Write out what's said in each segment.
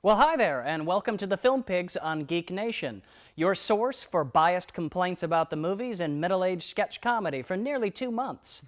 Well, hi there, and welcome to the Film Pigs on GeekNation, your source for biased complaints about the movies and middle-aged sketch comedy for nearly 2 months.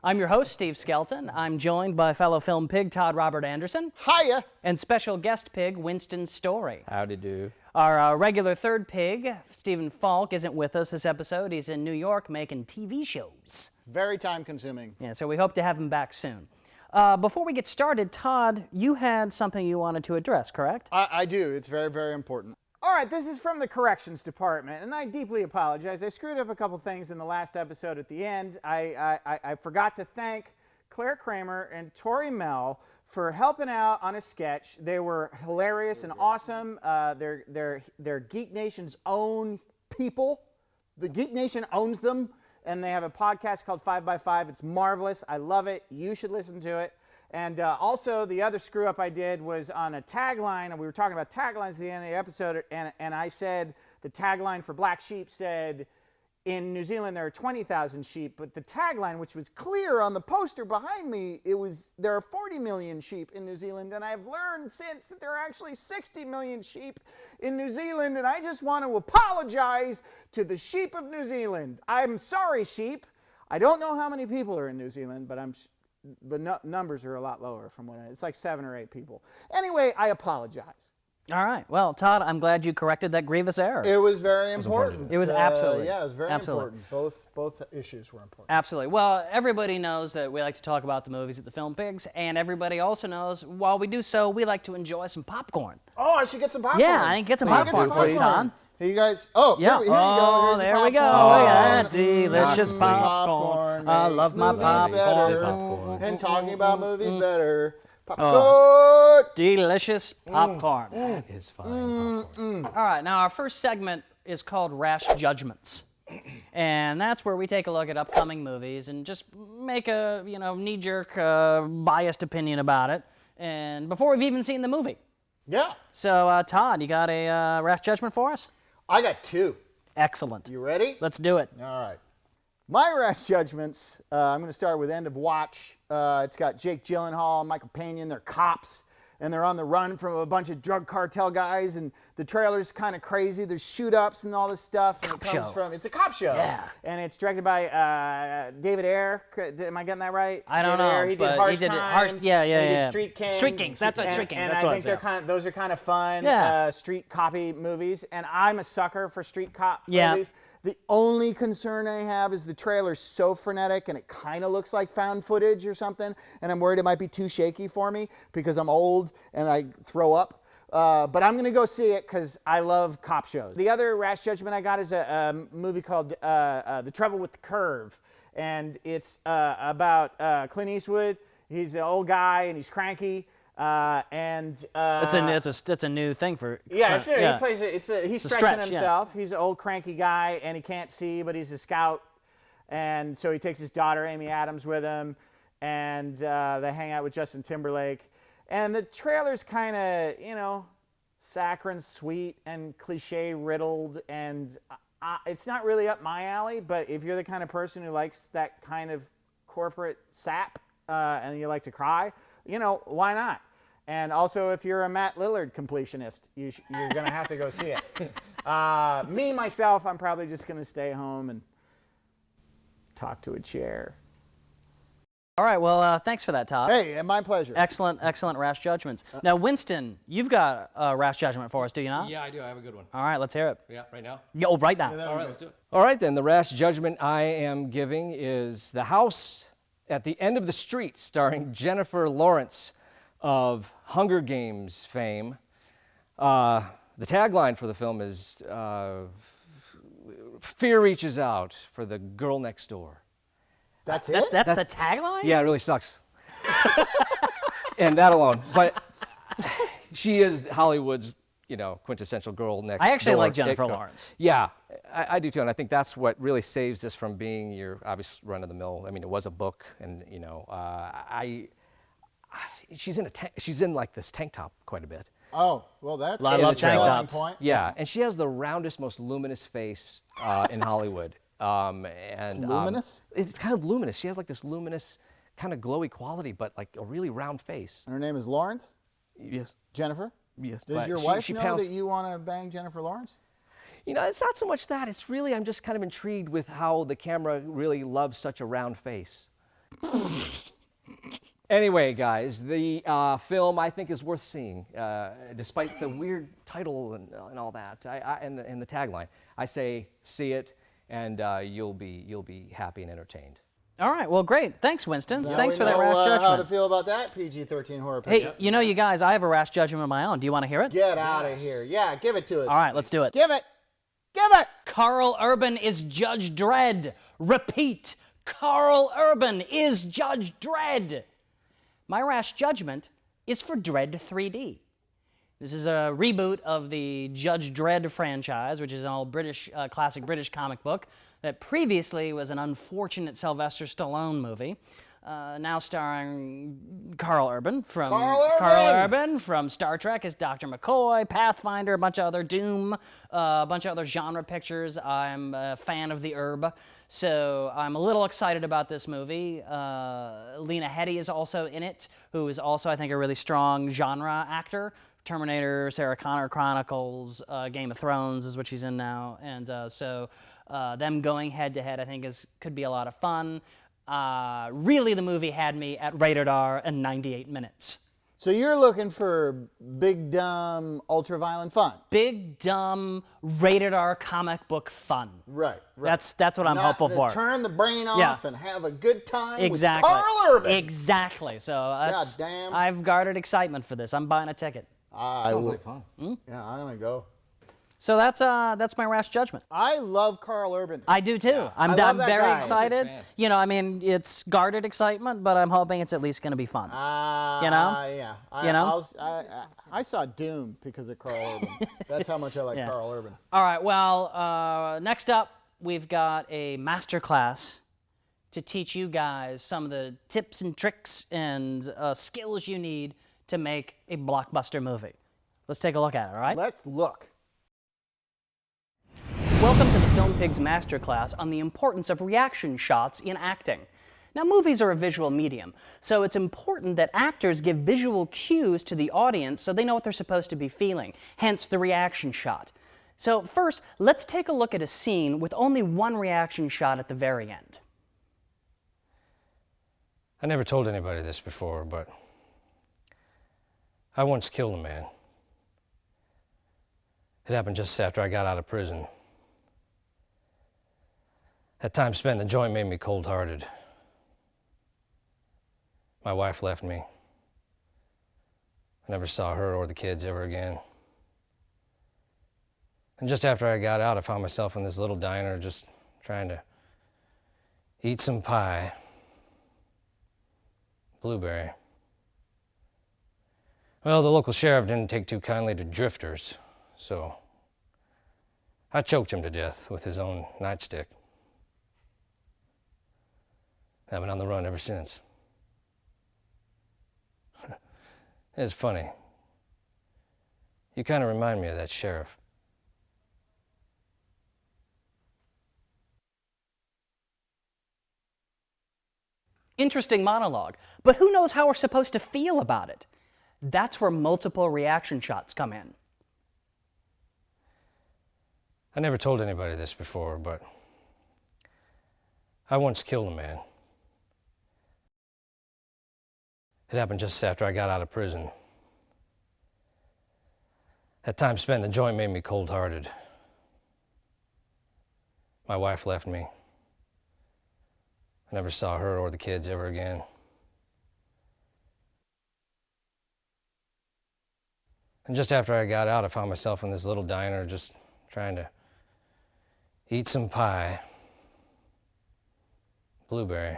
I'm your host, Steve Skelton. I'm joined by fellow film pig Todd Robert Anderson. Hiya! And special guest pig Winston Story. Howdy do. Our regular third pig, Stephen Falk, isn't with us this episode. He's in New York making TV shows. Very time-consuming. Yeah, so we hope to have him back soon. Before we get started, Todd, you had something you wanted to address, correct? I do. It's very, very important. All right, this is from the corrections department, and I deeply apologize. I screwed up a couple things in the last episode at the end. I forgot to thank Claire Kramer and Tori Mell for helping out on a sketch. They were hilarious and awesome. They're Geek Nation's own people. The Geek Nation owns them. And they have a podcast called 5x5. It's marvelous. I love it. You should listen to it. And also, the other screw-up I did was on a tagline. And we were talking about taglines at the end of the episode. And I said the tagline for Black Sheep said, in New Zealand, there are 20,000 sheep. But the tagline, which was clear on the poster behind me, it was, there are 40 million sheep in New Zealand. And I've learned since that there are actually 60 million sheep in New Zealand. And I just want to apologize to the sheep of New Zealand. I'm sorry, sheep. I don't know how many people are in New Zealand, but the numbers are a lot lower from what it's like 7 or 8 people. Anyway, I apologize. All right. Well, Todd, I'm glad you corrected that grievous error. It was very important. It was absolutely. Yeah, it was very absolutely important. Both issues were important. Absolutely. Well, everybody knows that we like to talk about the movies at the Film Pigs, and everybody also knows while we do so, we like to enjoy some popcorn. Oh, I should get some popcorn. Yeah, I can get some popcorn for you, Todd. Hey, you guys. Oh, yeah. Here you go. There we go. Oh, yeah, delicious popcorn. I love my popcorn. And talking about movies better. Popcorn. Delicious popcorn. That is fine popcorn. All right, now our first segment is called Rash Judgments. And that's where we take a look at upcoming movies and just make a, knee-jerk, biased opinion about it. And before we've even seen the movie. Yeah. So, Todd, you got a Rash Judgment for us? I got 2. Excellent. You ready? Let's do it. All right. My Rash Judgments, I'm going to start with End of Watch. It's got Jake Gyllenhaal and Michael Pena. They're cops, and they're on the run from a bunch of drug cartel guys, and the trailer's kind of crazy. There's shoot-ups and all this stuff. And it's a cop show. Yeah. And it's directed by David Ayer. Am I getting that right? I don't know. He did Harsh Times. He did Street Kings. Street Kings. That's what Street Kings. And I think those are kind of fun street copy movies. And I'm a sucker for street cop movies. The only concern I have is the trailer's so frenetic and it kind of looks like found footage or something, and I'm worried it might be too shaky for me because I'm old and I throw up. But I'm going to go see it because I love cop shows. The other Rash Judgment I got is a movie called The Trouble with the Curve, and it's about Clint Eastwood. He's an old guy and he's cranky. It's a new thing for he plays it. He's stretching himself. Yeah. He's an old cranky guy and he can't see, but he's a scout, and so he takes his daughter Amy Adams with him, and they hang out with Justin Timberlake. And the trailer's kind of saccharine sweet and cliche riddled, and it's not really up my alley. But if you're the kind of person who likes that kind of corporate sap and you like to cry, why not? And also, if you're a Matt Lillard completionist, you're going to have to go see it. Myself, I'm probably just going to stay home and talk to a chair. All right, well, thanks for that, Todd. Hey, my pleasure. Excellent Rash Judgments. Now, Winston, you've got a Rash Judgment for us, do you not? Yeah, I do. I have a good one. All right, let's hear it. Yeah, right now? Yeah, right now. All right, let's do it. All right, then. The Rash Judgment I am giving is The House at the End of the Street, starring Jennifer Lawrence of Hunger Games fame. The tagline for the film is, "Fear reaches out for the girl next door." That's it? That's the tagline? Yeah, it really sucks. And that alone. But she is Hollywood's, quintessential girl next door. I actually like Jennifer Lawrence. Yeah, I do too. And I think that's what really saves this from being your obvious run-of-the-mill. I mean, it was a book, and, she's in like this tank top quite a bit. Oh, well, that's I love tank tops. Point. Yeah, and she has the roundest, most luminous face in Hollywood. It's luminous? It's kind of luminous. She has like this luminous, kind of glowy quality, but like a really round face. And her name is Lawrence? Yes. Jennifer? Yes. Does But your she- wife she know pals- that you want to bang Jennifer Lawrence? You know, it's not so much that. It's really, I'm just kind of intrigued with how the camera really loves such a round face. Anyway, guys, the film I think is worth seeing, despite the weird title and all that, and the tagline. I say, see it, and you'll be happy and entertained. All right, well, great. Thanks, Winston. Now Thanks we for that know, rash how to judgment. feel about that PG-13 horror Hey, picture. you know, you guys, I have a rash judgment of my own. Do you want to hear it? Get out of here. Yeah, give it to us. All right, let's do it. Give it. Give it. Carl Urban is Judge Dredd. Repeat, Carl Urban is Judge Dredd. My rash judgment is for Dredd 3D. This is a reboot of the Judge Dredd franchise, which is an old classic British comic book that previously was an unfortunate Sylvester Stallone movie. Now starring Carl Urban from Carl Urban! from Star Trek as Dr. McCoy, Pathfinder, a bunch of other Doom, a bunch of other genre pictures. I'm a fan of the Herb, so I'm a little excited about this movie. Lena Headey is also in it, who is also, I think, a really strong genre actor. Terminator, Sarah Connor Chronicles, Game of Thrones is what she's in now, and so them going head to head, I think, could be a lot of fun. Really, the movie had me at rated R and 98 minutes. So you're looking for big, dumb, ultra-violent fun. Big, dumb, rated R comic book fun. Right. That's what I'm Not hopeful to for. turn the brain off Yeah. and have a good time Exactly. with Carl Urban. Exactly. So that's, God damn. I've guarded excitement for this. I'm buying a ticket. Sounds like fun. Yeah, I'm gonna go. So that's my rash judgment. I love Carl Urban. I do too. I'm I love that very guy. excited. Fan. You know, I mean, it's guarded excitement, but I'm hoping it's at least going to be fun. You know? Yeah. You know? I saw Doom because of Carl Urban. That's how much I like Yeah. Carl Urban. All right. Well, next up, we've got a master class to teach you guys some of the tips and tricks and skills you need to make a blockbuster movie. Let's take a look at it, all right? Let's look. Welcome to the Film Pigs Masterclass on the importance of reaction shots in acting. Now, movies are a visual medium, so it's important that actors give visual cues to the audience so they know what they're supposed to be feeling, hence the reaction shot. So first, let's take a look at a scene with only one reaction shot at the very end. I never told anybody this before, but I once killed a man. It happened just after I got out of prison. That time spent in the joint made me cold-hearted. My wife left me. I never saw her or the kids ever again. And just after I got out, I found myself in this little diner just trying to eat some pie. Blueberry. Well, the local sheriff didn't take too kindly to drifters, so I choked him to death with his own nightstick. I've been on the run ever since. It's funny. You kind of remind me of that sheriff. Interesting monologue, but who knows how we're supposed to feel about it? That's where multiple reaction shots come in. I never told anybody this before, but I once killed a man. It happened just after I got out of prison. That time spent in the joint made me cold-hearted. My wife left me. I never saw her or the kids ever again. And just after I got out, I found myself in this little diner just trying to eat some pie. Blueberry.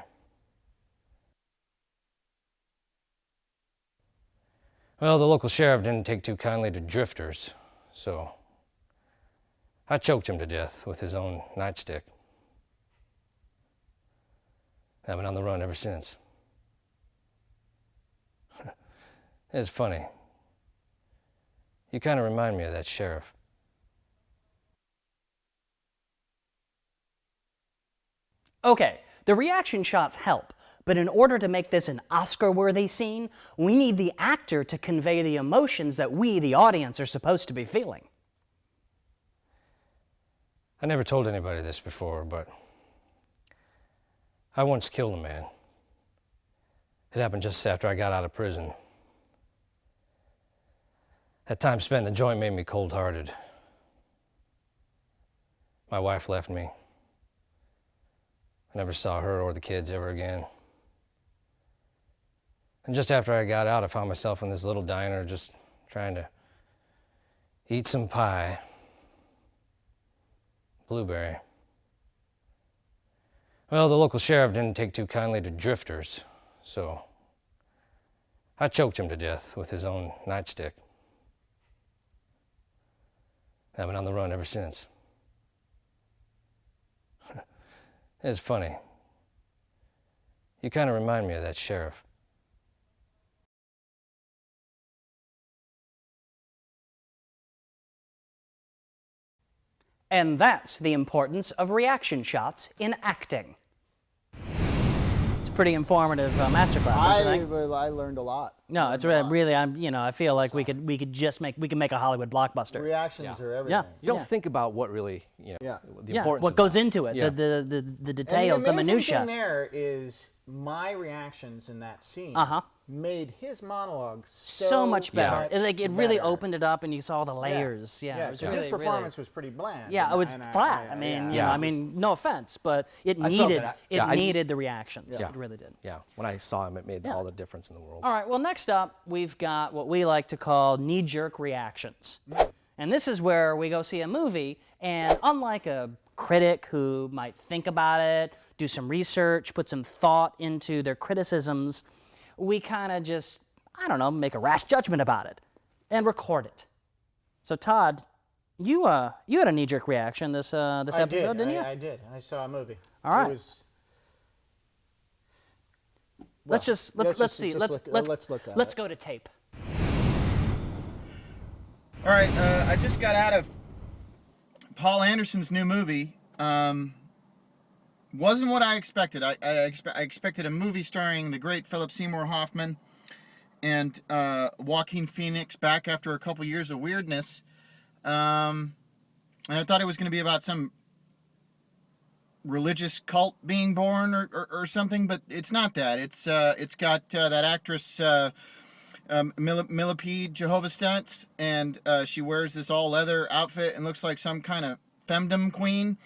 Well, the local sheriff didn't take too kindly to drifters, so I choked him to death with his own nightstick. I've been on the run ever since. It's funny. You kind of remind me of that sheriff. Okay, the reaction shots help, But in order to make this an Oscar-worthy scene, we need the actor to convey the emotions that we, the audience, are supposed to be feeling. I never told anybody this before, but I once killed a man. It happened just after I got out of prison. That time spent in the joint made me cold-hearted. My wife left me. I never saw her or the kids ever again. And just after I got out, I found myself in this little diner just trying to eat some pie. Blueberry. Well, the local sheriff didn't take too kindly to drifters, so I choked him to death with his own nightstick. I've been on the run ever since. It's funny. You kind of remind me of that sheriff. And that's the importance of reaction shots in acting. It's a pretty informative masterclass, don't you think? I learned a lot. No, it's really, I feel like we could make a Hollywood blockbuster. Reactions are everything. Yeah. You don't think about what really, the importance what of goes that. into it, Yeah. the details, the And the amazing minutia. thing there is my reactions in that scene made his monologue So much better. It really better. opened it up, and you saw the layers. Yeah, Yeah, it was 'cause really, his performance was pretty bland. Yeah, it was and flat. I mean, no offense, but it felt needed that. I needed the reactions. Yeah. It really did. Yeah, when I saw him, it made all the difference in the world. All right, well, next up, we've got what we like to call knee-jerk reactions. And this is where we go see a movie, and unlike a critic who might think about it, do some research, put some thought into their criticisms, we kind of just, I don't know, make a rash judgment about it and record it. So, Todd, you had a knee-jerk reaction this episode, didn't you? I did. I saw a movie. All right. It was, let's see. Let's look at let's it. go to tape. All right, I just got out of Paul Anderson's new movie. Wasn't what I expected. I expected a movie starring the great Philip Seymour Hoffman and Joaquin Phoenix back after a couple years of weirdness. And I thought it was going to be about some religious cult being born or something, but it's not that. It's got that actress Millipede Jehovah's Stunts, and she wears this all leather outfit and looks like some kind of femdom queen,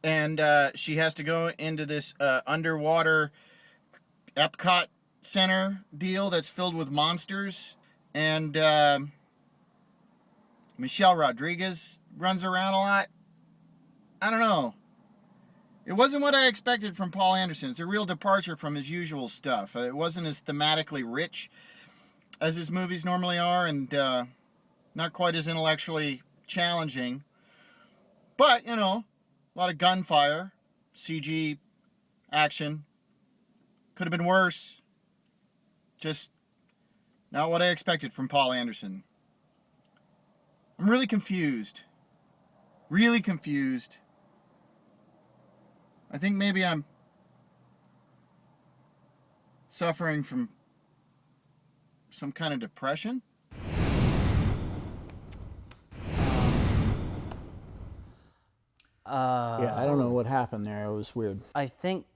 and she has to go into this underwater Epcot Center deal that's filled with monsters, and Michelle Rodriguez runs around a lot. I don't know. It wasn't what I expected from Paul Anderson. It's a real departure from his usual stuff. It wasn't as thematically rich as his movies normally are, and not quite as intellectually challenging. But, you know, a lot of gunfire, CG action. Could have been worse. Just not what I expected from Paul Anderson. I'm really confused. Really confused. I think maybe I'm suffering from some kind of depression. Yeah, I don't know what happened there. It was weird. I think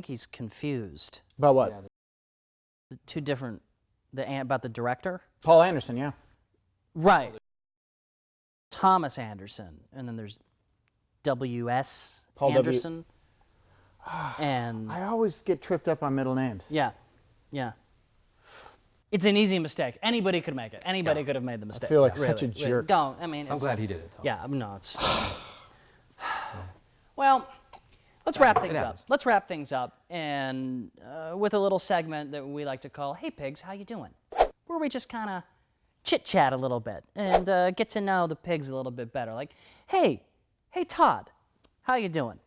he's confused. About what? The two different, about the director. Paul Anderson, yeah. Right. Thomas Anderson, and then there's W.S. Paul W. Anderson. And I always get tripped up on middle names. yeah. It's an easy mistake. Anybody could make it. Anybody could have made the mistake. I feel like Really, such a really. jerk. Don't. I mean, I'm glad he did it, though. Yeah, no, it's. Well, let's wrap things up. happens. Let's wrap things up, and with a little segment that we like to call "Hey Pigs, how you doing?" Where we just kind of chit chat a little bit and get to know the pigs a little bit better. Like, hey Todd, how you doing?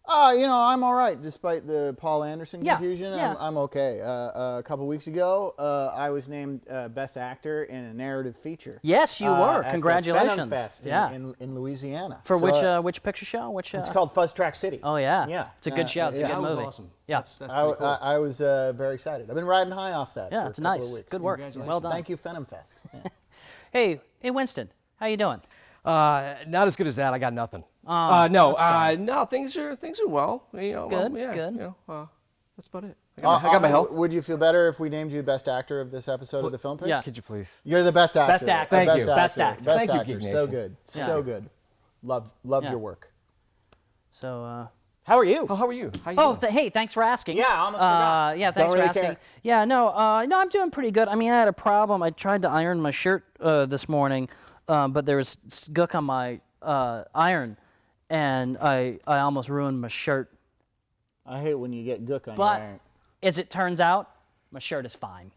I'm all right despite the Paul Anderson Yeah, confusion. yeah. I'm okay. A couple weeks ago, I was named Best Actor in a narrative feature. Yes, you were. At the Congratulations. Venom Fest Yeah. in Louisiana. For So, which picture show? Which? It's called Fuzz Track City. Oh yeah. Yeah. It's a good show. It's a yeah. good That was movie. awesome. Yeah. That's pretty cool. I was very excited. I've been riding high off that. Yeah, for it's a couple nice. Of weeks. Good work. Congratulations. Well done. Thank you, Venom Fest. Yeah. Hey, Winston, how you doing? Not as good as that. I got nothing. Oh, no, things are well. Good, good. That's about it. I got my health. Would you feel better if we named you Best Actor of this episode of the Film Picks? Yeah. Could you please? You're the best actor. Best actor. Thank you. Best actor. Best Thank you, actor. GeekNation. So good. Yeah. So good. Love Yeah. your work. So. How are you? Oh, how are you? How you Oh, doing? hey, thanks for asking. Yeah, I almost forgot. Yeah, thanks Don't really for asking. care. Yeah, no, I'm doing pretty good. I mean, I had a problem. I tried to iron my shirt this morning, but there was gook on my iron, and I almost ruined my shirt. I hate when you get gook on But your iron. as it turns out, my shirt is fine.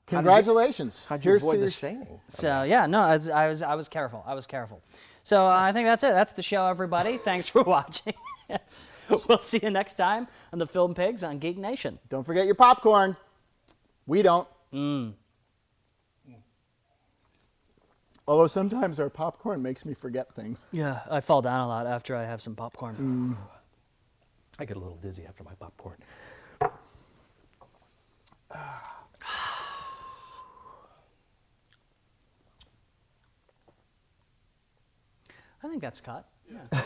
Congratulations. How'd you Here's avoid to the your staining? So yeah, no, I was careful. I was careful. So I think that's it. That's the show, everybody. Thanks for watching. We'll see you next time on the Film Pigs on Geek Nation. Don't forget your popcorn. We don't. Although sometimes our popcorn makes me forget things. Yeah, I fall down a lot after I have some popcorn. I get a little dizzy after my popcorn. I think that's cut. Yeah.